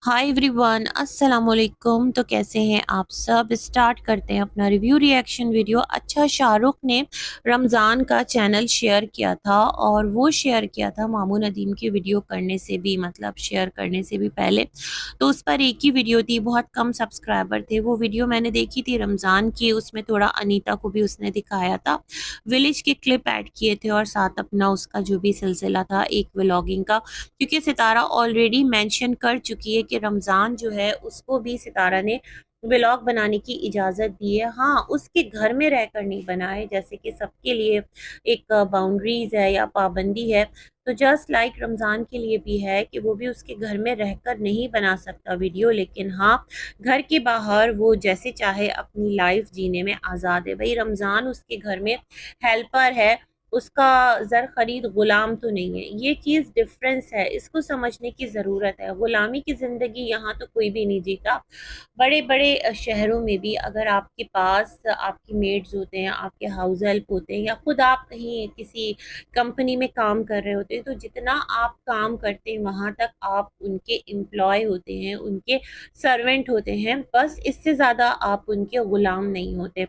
Hi everyone, अस्सलाम वालेकुम। तो कैसे हैं आप सब। स्टार्ट करते हैं अपना रिव्यू रिएक्शन वीडियो। अच्छा, शाहरुख ने रमज़ान का चैनल शेयर किया था और वो शेयर किया था मामू नदीम की वीडियो करने से भी, मतलब शेयर करने से भी पहले। तो उस पर एक ही वीडियो थी, बहुत कम सब्सक्राइबर थे। वो वीडियो मैंने देखी थी रमज़ान की, उसमें थोड़ा अनीता को भी उसने दिखाया था, विलेज के क्लिप ऐड किए थे और साथ अपना उसका जो भी सिलसिला था एक व्लॉगिंग का। क्योंकि सितारा ऑलरेडी मेंशन कर चुकी है कि रमज़ान जो है उसको भी सितारा ने व्लॉग बनाने की इजाज़त दी है। हाँ, उसके घर में रहकर नहीं बनाए, जैसे कि सबके लिए एक बाउंड्रीज है या पाबंदी है। तो जस्ट लाइक रमज़ान के लिए भी है कि वो भी उसके घर में रहकर नहीं बना सकता वीडियो, लेकिन हाँ, घर के बाहर वो जैसे चाहे अपनी लाइफ जीने में आज़ाद है। भाई, रमज़ान उसके घर में हेल्पर है, उसका ज़र ख़रीद ग़ुलाम तो नहीं है। ये चीज़ डिफ़रेंस है, इसको समझने की ज़रूरत है। ग़ुलामी की ज़िंदगी यहाँ तो कोई भी नहीं जीता। बड़े-बड़े शहरों में भी अगर आपके पास आपकी मेड्स होते हैं, आपके हाउस हेल्प होते हैं, या खुद आप कहीं किसी कंपनी में काम कर रहे होते हैं, तो जितना आप काम करते हैं वहाँ तक आप उनके एम्प्लॉय होते हैं, उनके सर्वेंट होते हैं। बस इससे ज़्यादा आप उनके ग़ुलाम नहीं होते।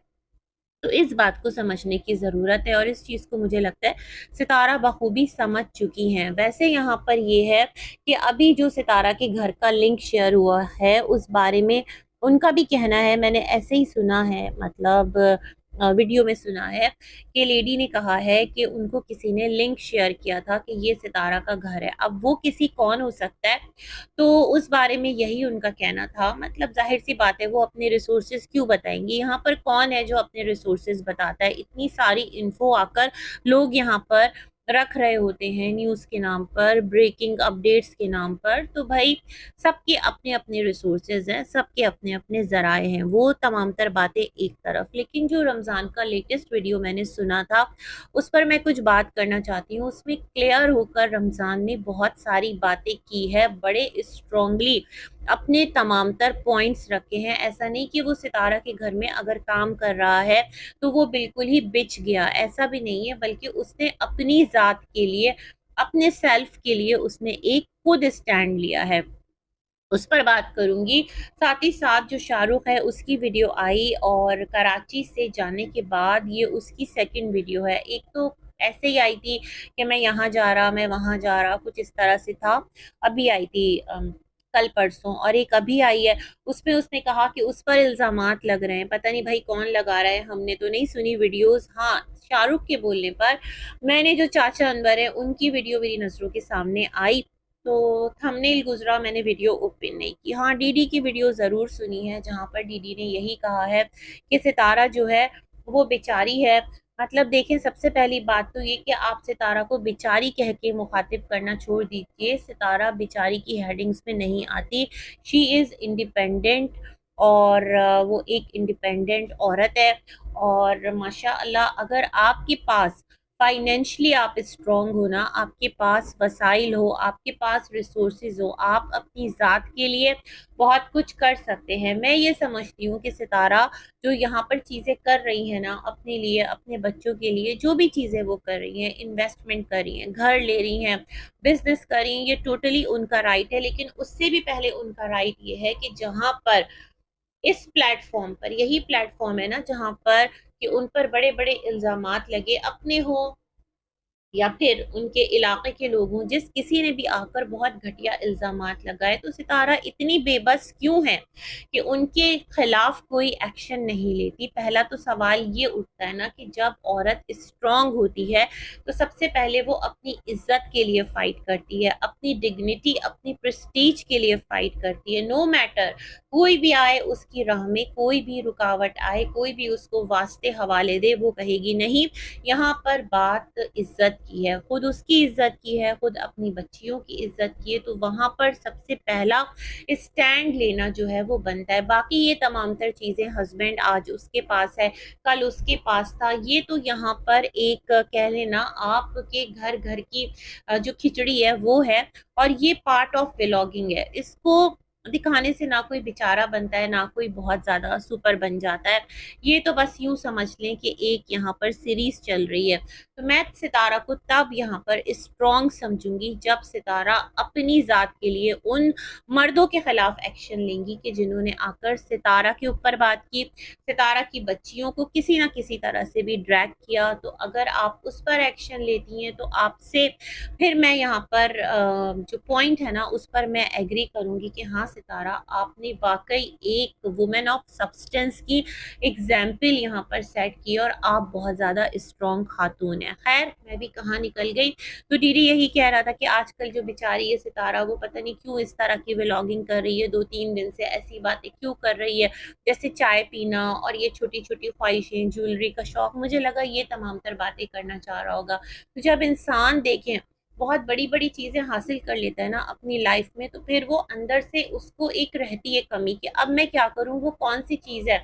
तो इस बात को समझने की ज़रूरत है और इस चीज़ को मुझे लगता है सितारा बखूबी समझ चुकी हैं। वैसे यहाँ पर ये है कि अभी जो सितारा के घर का लिंक शेयर हुआ है उस बारे में उनका भी कहना है, मैंने ऐसे ही सुना है, मतलब वीडियो में सुना है कि लेडी ने कहा है कि उनको किसी ने लिंक शेयर किया था कि ये सितारा का घर है। अब वो किसी कौन हो सकता है, तो उस बारे में यही उनका कहना था। मतलब ज़ाहिर-सी बात है, वो अपने रिसोर्सेज़ क्यों बताएँगी? यहाँ पर कौन है जो अपने रिसोर्सेज़ बताता है? इतनी सारी इन्फो आकर लोग यहाँ पर रख रहे होते हैं न्यूज़ के नाम पर, ब्रेकिंग अपडेट्स के नाम पर। तो भई, सबके अपने-अपने रिसोर्सेज़ हैं, सबके अपने-अपने ज़राए हैं। वो तमाम तर बातें एक तरफ, लेकिन जो रमज़ान का लेटेस्ट वीडियो मैंने सुना था, उस पर मैं कुछ बात करना चाहती हूँ। उसमें क्लियर होकर रमज़ान ने बहुत सारी बातें की है, बड़े स्ट्रॉन्गली अपने तमाम तर पॉइंट्स रखे हैं। ऐसा नहीं कि वो सितारा के घर में अगर काम कर रहा है, तो वो बिल्कुल ही बिच गया, ऐसा भी नहीं है। बल्कि उसने अपनी ज़ात के लिए, अपने सेल्फ के लिए उसने एक खुद स्टैंड लिया है। उस पर बात करूँगी। साथ ही साथ जो शाहरुख है उसकी वीडियो आई और कराची से जाने के बाद ये उसकी सेकंड वीडियो है। एक तो ऐसे ही आई थी कि मैं यहाँ जा रहा, मैं वहाँ जा रहा, कुछ इस तरह से था। अभी आई थी कल-परसों, और एक अभी आई है। उसमें उसने कहा कि उस पर इल्ज़ामात लग रहे हैं। पता नहीं भाई कौन लगा रहा है, हमने तो नहीं सुनी वीडियोज़। हाँ, शाहरुख के बोलने पर मैंने जो चाचा अनवर हैं उनकी वीडियो मेरी नज़रों के सामने आई, तो थंबनेल गुज़रा, मैंने वीडियो ओपन नहीं की। हाँ, डीडी की वीडियो ज़रूर सुनी है, जहाँ पर डीडी ने यही कहा है कि सितारा जो है वो बेचारी है। मतलब देखें, सबसे पहली बात तो ये कि आप सितारा को बेचारी कह के मुखातिब करना छोड़ दीजिए। सितारा बेचारी की हेडिंग्स में नहीं आती। शी इज़ इंडिपेंडेंट, और वो एक इंडिपेंडेंट औरत है। और माशाअल्लाह, अगर आपके पास फाइनेंशियली आप स्ट्रॉन्ग हो ना, आपके पास वसाइल हो, आपके पास रिसोर्सेज हो, आप अपनी ज़ात के लिए बहुत कुछ कर सकते हैं। मैं ये समझती हूँ कि सितारा जो यहाँ पर चीज़ें कर रही है ना, अपने लिए, अपने बच्चों के लिए, जो भी चीज़ें वो कर रही हैं, इन्वेस्टमेंट कर रही हैं, घर ले रही हैं, बिजनेस कर रही हैं, ये टोटली उनका राइट है। लेकिन उससे भी पहले उनका राइट ये है कि जहाँ पर इस प्लेटफॉर्म पर, यही प्लेटफॉर्म है ना जहाँ पर कि उन पर बड़े-बड़े इल्ज़ामात लगे, अपने हों या फिर उनके इलाके के लोग हों, जिस किसी ने भी आकर बहुत घटिया इल्ज़ामात लगाए, तो सितारा इतनी बेबस क्यों है कि उनके खिलाफ कोई एक्शन नहीं लेती? पहला तो सवाल ये उठता है ना कि जब औरत स्ट्रॉन्ग होती है, तो सबसे पहले वो अपनी इज़्ज़त के लिए फ़ाइट करती है, अपनी डिग्निटी, अपनी प्रेस्टीज के लिए फ़ाइट करती है। नो मैटर कोई भी आए उसकी राह में, कोई भी रुकावट आए, कोई भी उसको वास्ते हवाले दे, वो कहेगी नहीं। यहाँ पर बात इज़्ज़त की है, खुद उसकी इज़्ज़त की है, खुद अपनी बच्चियों की इज़्ज़त की है, तो वहाँ पर सबसे पहला स्टैंड लेना जो है वो बनता है। बाकी ये तमाम तर चीज़ें, हस्बैंड आज उसके पास है, कल उसके पास था, ये तो यहाँ पर एक कह लेना आपके घर-घर की जो खिचड़ी है वो है, और ये पार्ट ऑफ व्लॉगिंग है। इसको दिखाने से ना कोई बेचारा बनता है, ना कोई बहुत ज़्यादा सुपर बन जाता है। ये तो बस यूँ समझ लें कि एक यहाँ पर सीरीज़ चल रही है। तो मैं सितारा को तब यहाँ पर स्ट्रॉन्ग समझूँगी जब सितारा अपनी ज़ात के लिए उन मर्दों के खिलाफ एक्शन लेंगी कि जिन्होंने आकर सितारा के ऊपर बात की, सितारा की बच्चियों को किसी न किसी तरह से भी ड्रैग किया। तो अगर आप उस पर एक्शन लेती हैं तो आपसे फिर मैं यहाँ पर जो पॉइंट है ना उस पर मैं एग्री करूँगी कि हाँ सितारा, आपने वाक़ई एक वुमेन ऑफ सब्सटेंस की एग्ज़ाम्पल यहाँ पर सेट की और आप बहुत ज़्यादा स्ट्रॉन्ग खातून हैं। ख़ैर मैं भी कहाँ निकल गई, तो दीदी यही कह रहा था कि आजकल जो बेचारी है सितारा, वो पता नहीं क्यों इस तरह की व्लॉगिंग कर रही है, 2-3 दिन से ऐसी बातें क्यों कर रही है, जैसे चाय पीना और ये छोटी-छोटी ख्वाहिशें, ज्वेलरी का शौक, मुझे लगा ये तमाम तर बातें करना चाह रहा होगा। तो जब इंसान देखें बहुत बड़ी-बड़ी चीज़ें हासिल कर लेता है ना अपनी लाइफ में, तो फिर वो अंदर से उसको एक रहती है कमी कि अब मैं क्या करूँ, वो कौन-सी चीज़ है।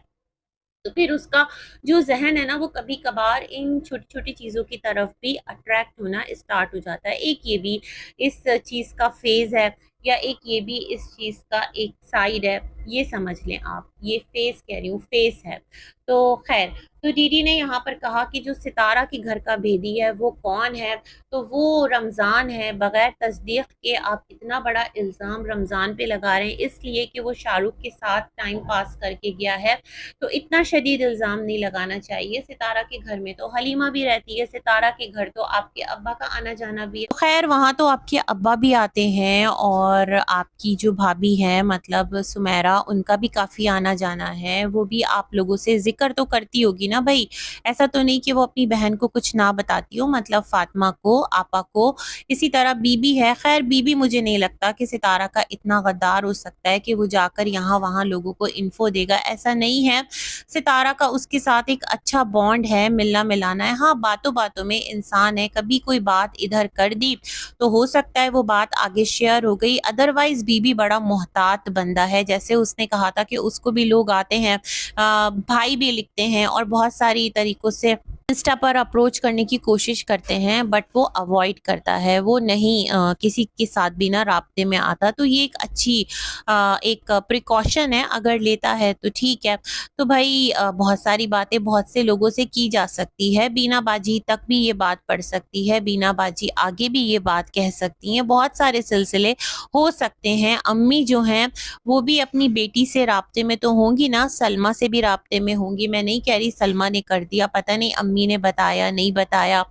तो फिर उसका जो ज़हन है ना वो कभी-कभार इन छोटी-छोटी चीज़ों की तरफ भी अट्रैक्ट होना स्टार्ट हो जाता है। एक ये भी इस चीज़ का फ़ेज़ है, या एक ये भी इस चीज़ का एक साइड है, ये समझ लें आप। ये फ़ेज़ कह रही हूँ, फ़ेस है। तो ख़ैर, तो दीदी ने यहाँ पर कहा कि जो सितारा के घर का भेदी है वो कौन है? तो वो रमज़ान है। बग़ैर तस्दीक़ के आप इतना बड़ा इल्ज़ाम रमज़ान पे लगा रहे हैं इसलिए कि वो शाहरुख़ के साथ टाइम पास करके गया है। तो इतना शदीद इल्ज़ाम नहीं लगाना चाहिए। सितारा के घर में तो हलीमा भी रहती है, सितारा के घर तो आपके अब्बा का आना-जाना भी है। तो ख़ैर वहाँ तो आपके अब्बा भी आते हैं और आपकी जो भाभी हैं मतलब सुमेरा, उनका भी काफ़ी आना-जाना है। वो भी आप लोगों से ज़िक्र तो करती होगी ना भई। ऐसा तो नहीं कि वो अपनी बहन को कुछ ना बताती हो, मतलब फ़ातिमा को, आपा को। इसी तरह बीबी है, ख़ैर बीबी मुझे नहीं लगता कि सितारा का इतना गद्दार हो सकता है कि वो जाकर यहाँ-वहाँ लोगों को इन्फ़ो देगा, ऐसा नहीं है। सितारा का उसके साथ एक अच्छा बॉन्ड है, मिलना-मिलाना है। हाँ, बातों-बातों में इंसान है, कभी कोई बात इधर कर दी, तो हो सकता है वो बात आगे शेयर हो गई। अदरवाइज़ बीबी बड़ा मोहतात बंदा है। जैसे उसने कहा था कि उसको भी लोग आते हैं, भाई भी लिखते हैं और बहुत सारी तरीकों से इंस्टा पर अप्रोच करने की कोशिश करते हैं, बट वो अवॉइड करता है। वो नहीं किसी के साथ भी ना राब्ते में आता। तो ये एक अच्छी एक प्रिकॉशन है, अगर लेता है तो ठीक है। तो भई बहुत सारी बातें बहुत से लोगों से की जा सकती है। बीना बाजी तक भी ये बात पड़ सकती है, बीना बाजी आगे भी ये बात कह सकती हैं। बहुत सारे सिलसिले हो सकते हैं। अम्मी जो हैं वो भी अपनी बेटी से राब्ते में तो होंगी ना, सलमा से भी राब्ते में होंगी। मैं नहीं कह रही सलमा ने कर दिया, पता नहीं अम्मी ने बताया, नहीं बताया,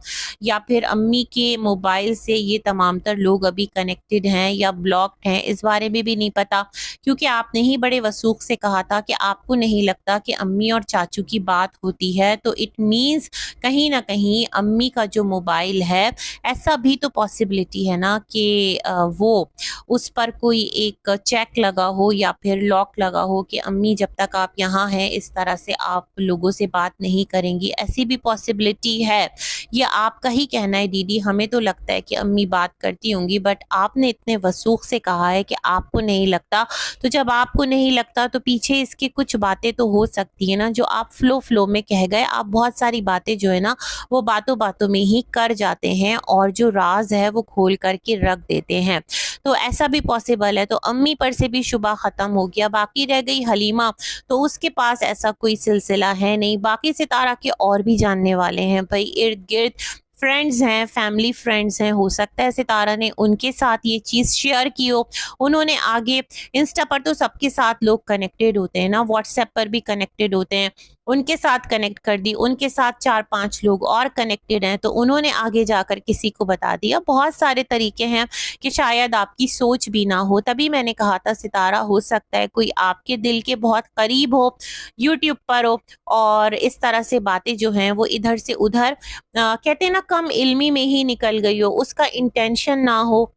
या फिर अम्मी के मोबाइल से ये तमाम तर लोग अभी कनेक्टेड हैं या ब्लॉक्ड हैं, इस बारे में भी नहीं पता। क्योंकि आपने ही बड़े वसूख से कहा था कि आपको नहीं लगता कि अम्मी और चाचू की बात होती है, तो इट मीन्स कहीं न कहीं अम्मी का जो मोबाइल है, ऐसा भी तो पॉसिबिलिटी है ना कि वो उस पर कोई एक चेक लगा हो या फिर लॉक लगा हो कि अम्मी जब तक आप यहाँ हैं इस तरह से आप लोगों से बात नहीं करेंगी, ऐसी भी पॉसिबिलिटी है। ये आपका ही कहना है दीदी, हमें तो लगता है कि अम्मी बात करती होंगी, बट आपने इतने वसूख से कहा है कि आपको नहीं लगता। तो जब आपको नहीं लगता तो पीछे इसकी कुछ बातें तो हो सकती है ना, जो आप फ्लो में कह गए। आप बहुत सारी बातें जो है ना वो बातों-बातों में ही कर जाते हैं और जो राज़ है वो खोल कर के रख देते हैं। तो ऐसा भी पॉसिबल है। तो अम्मी पर से भी शुबा ख़त्म हो गया, बाकी रह गई हलीमा, तो उसके पास ऐसा कोई सिलसिला है नहीं। बाकी सितारा के और भी जानने वाले हैं भई, इर्द-गिर्द फ्रेंड्स हैं, फैमिली फ्रेंड्स हैं, हो सकता है सितारा ने उनके साथ ये चीज़ शेयर की हो। उन्होंने आगे इंस्टा पर तो सबके साथ लोग कनेक्टेड होते हैं ना, व्हाट्सएप पर भी कनेक्टेड होते हैं, उनके साथ कनेक्ट कर दी, उनके साथ 4-5 लोग और कनेक्टेड हैं, तो उन्होंने आगे जाकर किसी को बता दिया। बहुत सारे तरीके हैं कि शायद आपकी सोच भी ना हो। तभी मैंने कहा था सितारा, हो सकता है कोई आपके दिल के बहुत करीब हो, यूट्यूब पर हो और इस तरह से बातें जो हैं वो इधर से उधर कहते हैं ना कम इल्मी में ही निकल गई हो, उसका इंटेंशन ना हो,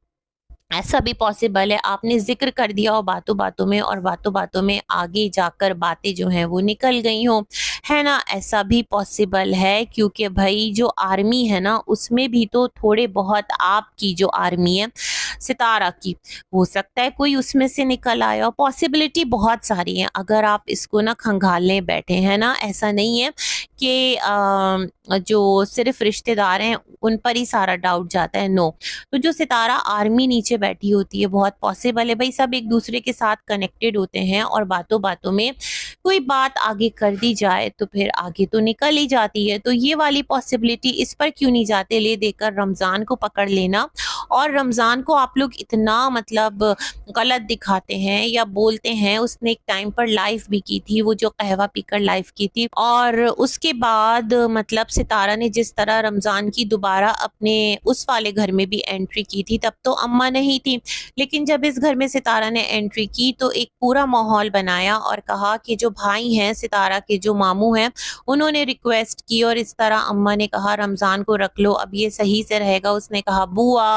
ऐसा भी पॉसिबल है। आपने ज़िक्र कर दिया हो बातों-बातों में और बातों-बातों में आगे जाकर बातें जो हैं वो निकल गई हों, है ना? ऐसा भी पॉसिबल है, क्योंकि भई जो आर्मी है ना उसमें भी तो थोड़े बहुत आपकी जो आर्मी है सितारा की, हो सकता है कोई उसमें से निकल आया हो। पॉसिबिलिटी बहुत सारी है अगर आप इसको ना खंगालने बैठे हैं ना। ऐसा नहीं है कि जो सिर्फ रिश्तेदार हैं उन पर ही सारा डाउट जाता है, नो। तो जो सितारा आर्मी नीचे बैठी होती है, बहुत पॉसिबल है भाई सब एक दूसरे के साथ कनेक्टेड होते हैं और बातों बातों में कोई बात आगे कर दी जाए तो फिर आगे तो निकल ही जाती है। तो ये वाली पॉसिबिलिटी, इस पर क्यों नहीं जाते ले देकर रमज़ान को पकड़ लेना। और रमज़ान को आप लोग इतना मतलब गलत दिखाते हैं या बोलते हैं। उसने एक टाइम पर लाइव भी की थी, वो जो कहवा पीकर लाइव की थी, और उसके बाद मतलब सितारा ने जिस तरह रमज़ान की दोबारा अपने उस वाले घर में भी एंट्री की थी, तब तो अम्मा नहीं थी। लेकिन जब इस घर में सितारा ने एंट्री की तो एक पूरा माहौल बनाया और कहा कि जो भाई हैं सितारा के, जो मामू हैं, उन्होंने रिक्वेस्ट की और इस तरह अम्मा ने कहा रमज़ान को रख लो, अब ये सही से रहेगा। उसने कहा बुआ,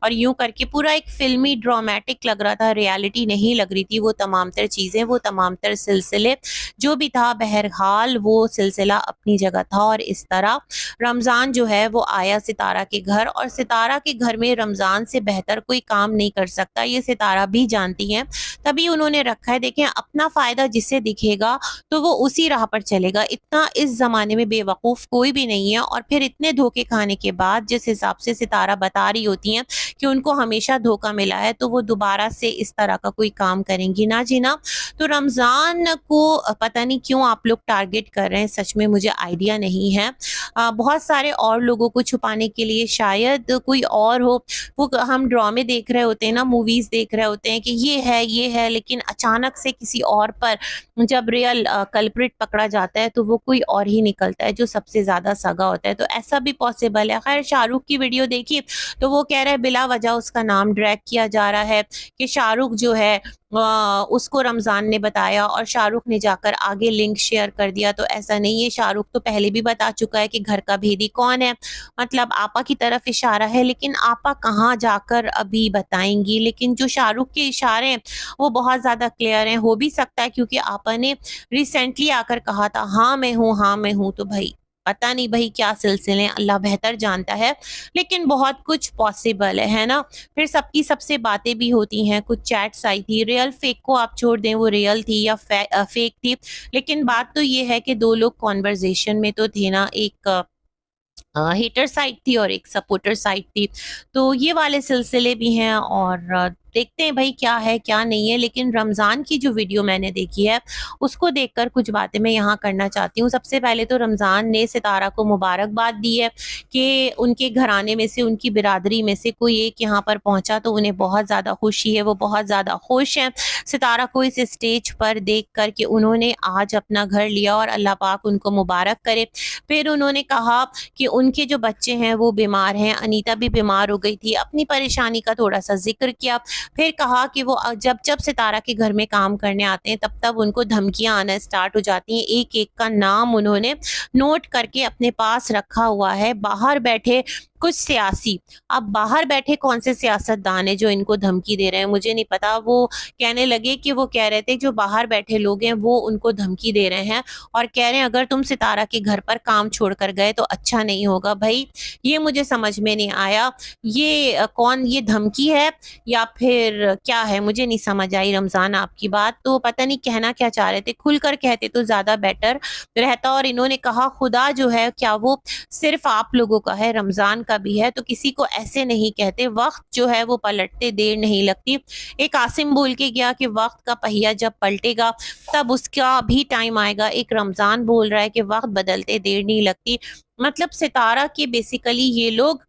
और यूं करके पूरा एक फिल्मी ड्रामेटिक लग रहा था, रियलिटी नहीं लग रही थी। वो तमाम तर चीज़ें, वो तमाम तर सिलसिले जो भी था, बहरहाल वो सिलसिला अपनी जगह था। और इस तरह रमज़ान जो है वो आया सितारा के घर, और सितारा के घर में रमज़ान से बेहतर कोई काम नहीं कर सकता, ये सितारा भी जानती हैं। तभी उन्होंने रखा है। देखें, अपना फ़ायदा जिसे दिखेगा तो वो उसी राह पर चलेगा। इतना इस ज़माने में बेवकूफ़ कोई भी नहीं है। और फिर इतने धोखे खाने के बाद जिस हिसाब से सितारा बता रही होती हैं कि उनको हमेशा धोखा मिला है, तो वो दोबारा से इस तरह का कोई काम करेंगी ना जी ना। तो रमज़ान को पता नहीं क्यों आप लोग टारगेट कर रहे हैं, सच में मुझे आइडिया नहीं है। बहुत सारे और लोगों को छुपाने के लिए शायद कोई और हो। वो हम ड्रामे देख रहे होते हैं ना, मूवीज़ देख रहे होते हैं कि ये है, लेकिन अचानक से किसी और पर जब रियल कल्प्रिट पकड़ा जाता है तो वो कोई और ही निकलता है जो सबसे ज़्यादा सगा होता है। तो ऐसा भी पॉसिबल है। खैर, शाहरुख की वीडियो देखी तो वो कह रहा है बिला वजह उसका नाम ड्रैग किया जा रहा है कि शाहरुख जो है उसको रमज़ान ने बताया और शाहरुख ने जाकर आगे लिंक शेयर कर दिया। तो ऐसा नहीं है, शाहरुख तो पहले भी बता चुका है कि घर का भेदी कौन है। मतलब आपा की तरफ इशारा है, लेकिन आपा कहाँ जाकर अभी बताएंगी। लेकिन जो शाहरुख के इशारे हैं वो बहुत ज़्यादा क्लियर हैं। हो भी सकता है क्योंकि आपा ने रिसेंटली आकर कहा था हाँ मैं हूँ, हाँ मैं हूँ। तो भाई पता नहीं भाई क्या सिलसिले हैं, अल्लाह बेहतर जानता है। लेकिन बहुत कुछ पॉसिबल है ना। फिर सबकी सबसे बातें भी होती हैं, कुछ चैट्स आई थी, रियल फेक को आप छोड़ दें, वो रियल थी या फेक थी। लेकिन बात तो ये है कि दो लोग कॉन्वर्जेशन में तो थे ना, एक हेटर साइड थी और एक सपोर्टर साइड थी। तो ये वाले सिलसिले भी हैं और देखते हैं भाई क्या है क्या नहीं है। लेकिन रमज़ान की जो वीडियो मैंने देखी है उसको देखकर कुछ बातें मैं यहाँ करना चाहती हूँ। सबसे पहले तो रमज़ान ने सितारा को मुबारकबाद दी है कि उनके घराने में से, उनकी बिरादरी में से कोई एक यहाँ पर पहुँचा तो उन्हें बहुत ज़्यादा खुशी है, वो बहुत ज़्यादा खुश हैं सितारा को इस स्टेज पर देख कर कि उन्होंने आज अपना घर लिया, और अल्लाह पाक उनको मुबारक करे। फिर उन्होंने कहा कि उनके जो बच्चे हैं वो बीमार हैं, अनीता भी बीमार हो गई थी, अपनी परेशानी का थोड़ा सा जिक्र किया। फिर कहा कि वो जब जब सितारा के घर में काम करने आते हैं तब तब उनको धमकियां आना स्टार्ट हो जाती हैं। एक एक का नाम उन्होंने नोट करके अपने पास रखा हुआ है। बाहर बैठे कुछ सियासी, अब बाहर बैठे कौन से सियासतदान है जो इनको धमकी दे रहे हैं मुझे नहीं पता। वो कहने लगे कि वो कह रहे थे जो बाहर बैठे लोग हैं वो उनको धमकी दे रहे हैं और कह रहे हैं अगर तुम सितारा के घर पर काम छोड़कर गए तो अच्छा नहीं होगा। भाई ये मुझे समझ में नहीं आया, ये कौन, ये धमकी है या फिर क्या है, मुझे नहीं समझ आई। रमज़ान आपकी बात तो पता नहीं कहना क्या चाह रहे थे, खुलकर कहते तो ज़्यादा बेटर रहता। और इन्होंने कहा खुदा जो है क्या वो सिर्फ आप लोगों का है, रमज़ान का भी है, तो किसी को ऐसे नहीं कहते। वक्त जो है वो पलटते देर नहीं लगती। एक आसिम बोल के गया कि वक्त का पहिया जब पलटेगा तब उसका भी टाइम आएगा। एक रमज़ान बोल रहा है कि वक्त बदलते देर नहीं लगती। मतलब सितारा के बेसिकली ये लोग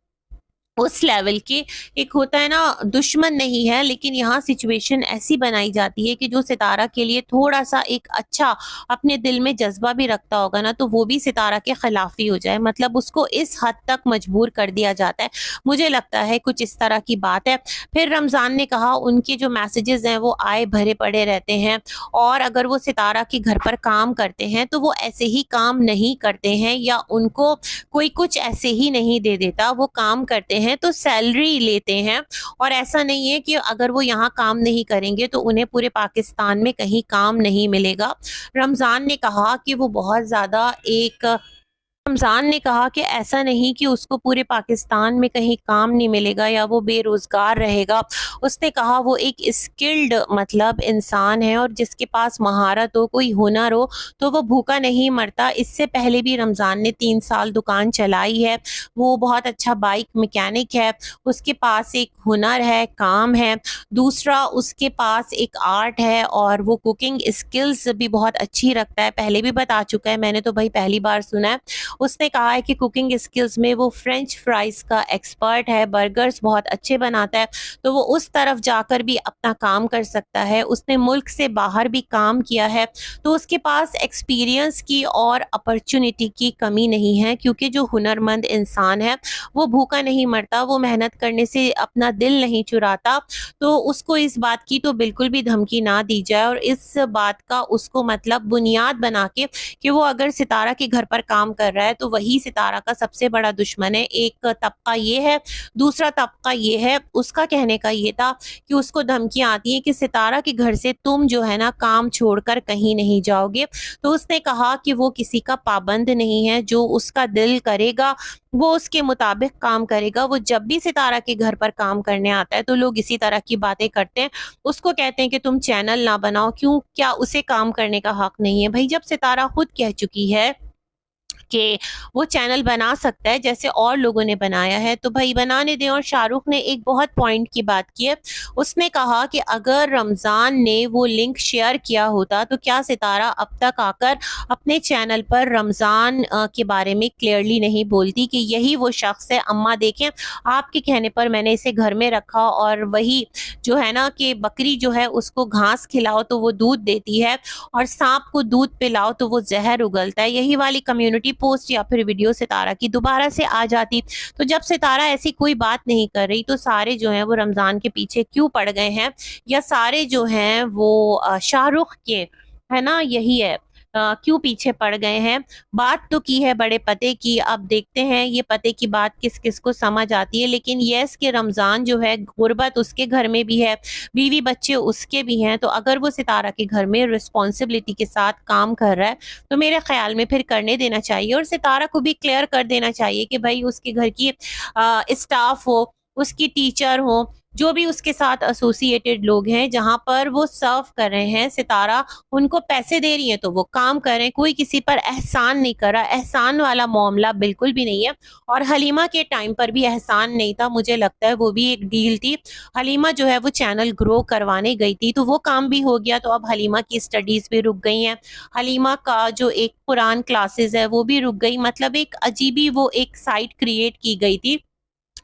उस लेवल के, एक होता है ना दुश्मन नहीं है, लेकिन यहाँ सिचुएशन ऐसी बनाई जाती है कि जो सितारा के लिए थोड़ा सा एक अच्छा अपने दिल में जज्बा भी रखता होगा ना तो वो भी सितारा के खिलाफ ही हो जाए। मतलब उसको इस हद तक मजबूर कर दिया जाता है, मुझे लगता है कुछ इस तरह की बात है। फिर रमज़ान ने कहा उनके जो मैसेजेस हैं वो आए भरे पड़े रहते हैं और अगर वो सितारा के घर पर काम करते हैं तो वो ऐसे ही काम नहीं करते हैं या उनको कोई कुछ ऐसे ही नहीं दे देता, वो काम करते हैं तो सैलरी लेते हैं। और ऐसा नहीं है कि अगर वो यहाँ काम नहीं करेंगे तो उन्हें पूरे पाकिस्तान में कहीं काम नहीं मिलेगा। रमज़ान ने कहा कि वो बहुत ज़्यादा एक रमज़ान ने कहा कि ऐसा नहीं कि उसको पूरे पाकिस्तान में कहीं काम नहीं मिलेगा या वो बेरोज़गार रहेगा। उसने कहा वो एक स्किल्ड मतलब इंसान है और जिसके पास महारत हो, कोई हुनर हो, तो वो भूखा नहीं मरता। इससे पहले भी रमज़ान ने 3 साल दुकान चलाई है। वो बहुत अच्छा बाइक मैकेनिक है। उसके पास एक हुनर है, काम है। दूसरा उसके पास एक आर्ट है और वो कुकिंग स्किल्स भी बहुत अच्छी रखता है। पहले भी बता चुका है, मैंने तो भाई पहली बार सुना है। उसने कहा है कि कुकिंग स्किल्स में वो फ्रेंच फ्राइज़ का एक्सपर्ट है, बर्गर्स बहुत अच्छे बनाता है, तो वो उस तरफ जाकर भी अपना काम कर सकता है। उसने मुल्क से बाहर भी काम किया है, तो उसके पास एक्सपीरियंस की और अपॉर्च्युनिटी की कमी नहीं है क्योंकि जो हुनरमंद इंसान है, वो भूखा नहीं मरता, वो मेहनत करने से अपना दिल नहीं चुराता। तो उसको इस बात की तो बिल्कुल भी धमकी ना दी जाए और इस बात का उसको मतलब बुनियाद बना के कि वो अगर सितारा के घर पर काम कर रहा है तो वही सितारा का सबसे बड़ा दुश्मन है। एक तबका ये है, दूसरा तबका ये है। उसका कहने का ये था कि उसको धमकियाँ आती हैं कि सितारा के घर से तुम जो है ना काम छोड़कर कहीं नहीं जाओगे। तो उसने कहा कि वो किसी का पाबंद नहीं है, जो उसका दिल करेगा वो उसके मुताबिक काम करेगा। वो जब भी सितारा के घर पर काम करने आता है तो लोग इसी तरह की बातें करते हैं। उसको कहते हैं कि तुम चैनल ना बनाओ, क्यों, क्या उसे काम करने का हक नहीं है? भई जब सितारा खुद कह चुकी है कि वो चैनल बना सकता है जैसे और लोगों ने बनाया है, तो भाई बनाने दें। और शाहरुख ने एक बहुत पॉइंट की बात की है। उसने कहा कि अगर रमज़ान ने वो लिंक शेयर किया होता तो क्या सितारा अब तक आकर अपने चैनल पर रमज़ान के बारे में क्लियरली नहीं बोलती कि यही वो शख्स है। अम्मा देखें, आपके कहने पर मैंने इसे घर में रखा और वही जो है ना कि बकरी जो है उसको घास खिलाओ तो वो दूध देती है और सांप को दूध पिलाओ तो वो जहर उगलता है। यही वाली कम्युनिटी पोस्ट या फिर वीडियो सितारा की दोबारा से आ जाती। तो जब सितारा ऐसी कोई बात नहीं कर रही तो सारे जो हैं वो रमज़ान के पीछे क्यों पड़ गए हैं, या सारे जो हैं वो शाहरुख के, है ना, यही है, क्यों पीछे पड़ गए हैं। बात तो की है बड़े पते की, अब देखते हैं ये पते की बात किस किस को समझ आती है। लेकिन यस कि रमज़ान जो है गुर्बत उसके घर में भी है, बीवी बच्चे उसके भी हैं। तो अगर वो सितारा के घर में रिस्पॉन्सिबिलिटी के साथ काम कर रहा है तो मेरे ख्याल में फिर करने देना चाहिए और सितारा को भी क्लियर कर देना चाहिए कि भाई उसके घर की स्टाफ हो, उसकी टीचर हो, जो भी उसके साथ एसोसिएटेड लोग हैं जहाँ पर वो सर्व कर रहे हैं, सितारा उनको पैसे दे रही है तो वो काम करें। कोई किसी पर एहसान नहीं कर रहा, एहसान वाला मामला बिल्कुल भी नहीं है। और हलीमा के टाइम पर भी एहसान नहीं था, मुझे लगता है वो भी एक डील थी। हलीमा जो है वो चैनल ग्रो करवाने गई थी तो वो काम भी हो गया, तो अब हलीमा की स्टडीज़ भी रुक गई हैं। हलीमा का जो एक कुरान क्लासेस है वो भी रुक गई। मतलब एक अजीबी वो एक साइट क्रिएट की गई थी।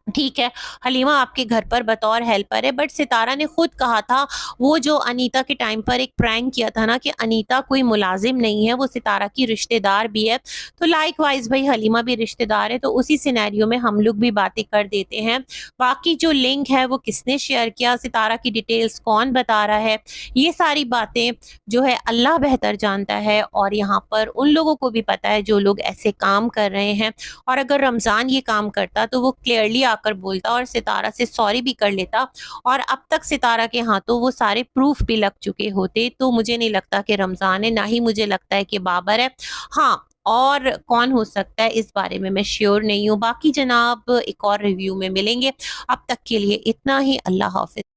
ठीक है, हलीमा आपके घर पर बतौर हेल्पर है, बट सितारा ने खुद कहा था, वो जो अनीता के टाइम पर एक प्रैंक किया था ना कि अनीता कोई मुलाजिम नहीं है, वो सितारा की रिश्तेदार भी है। तो लाइक वाइज भाई हलीमा भी रिश्तेदार है, तो उसी सिनेरियो में हम लोग भी बातें कर देते हैं। बाकी जो लिंक है वो किसने शेयर किया, सितारा की डिटेल्स कौन बता रहा है, ये सारी बातें जो है अल्लाह बेहतर जानता है। और यहाँ पर उन लोगों को भी पता है जो लोग ऐसे काम कर रहे हैं। और अगर रमज़ान ये काम करता तो वो क्लियरली आकर बोलता और सितारा से सॉरी भी कर लेता और अब तक सितारा के हाथों वो सारे प्रूफ भी लग चुके होते। तो मुझे नहीं लगता कि रमज़ान है, ना ही मुझे लगता है कि बाबर है। हाँ, और कौन हो सकता है इस बारे में मैं श्योर नहीं हूँ। बाकी जनाब एक और रिव्यू में मिलेंगे, अब तक के लिए इतना ही। अल्लाह हाफ़िज़।